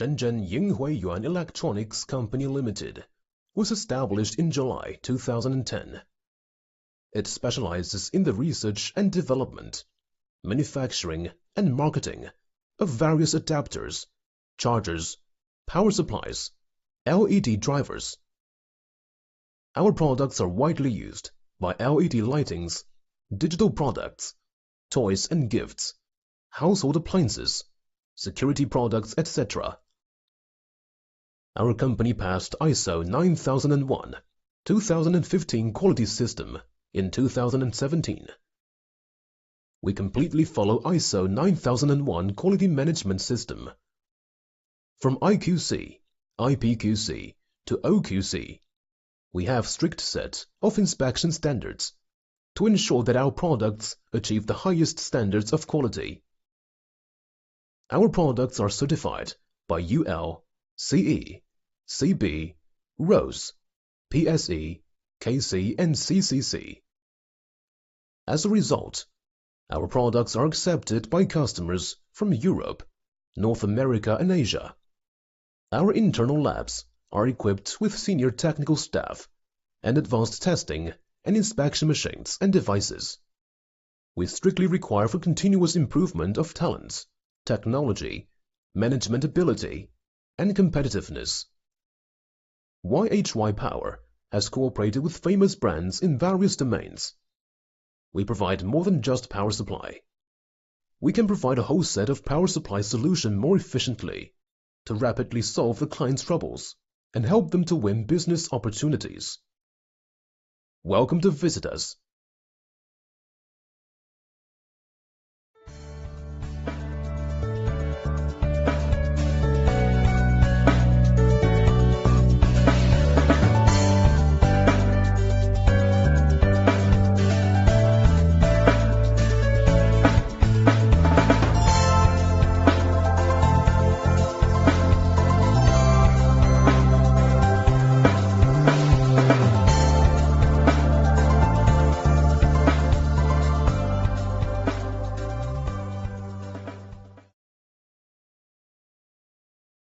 Shenzhen Yinghuiyuan Electronics Company Limited was established in July 2010. It specializes in the research and development, manufacturing and marketing of various adapters, chargers, power supplies, LED drivers. Our products are widely used by LED lightings, digital products, toys and gifts, household appliances, security products, etc. Our company passed ISO 9001-2015 quality system in 2017. We completely follow ISO 9001 quality management system. From IQC, IPQC to OQC, we have strict set of inspection standards to ensure that our products achieve the highest standards of quality. Our products are certified by UL, CE, CB, RoHS, PSE, KC and CCC. As a result, our products are accepted by customers from Europe, North America and Asia. Our internal labs are equipped with senior technical staff and advanced testing and inspection machines and devices. We strictly require for continuous improvement of talents, technology, management ability, and competitiveness. yhypower has cooperated with famous brands in various domains. We provide more than just power supply. We can provide a whole set of power supply solution more efficiently to rapidly solve the client's troubles and help them to win business opportunities. Welcome to visit us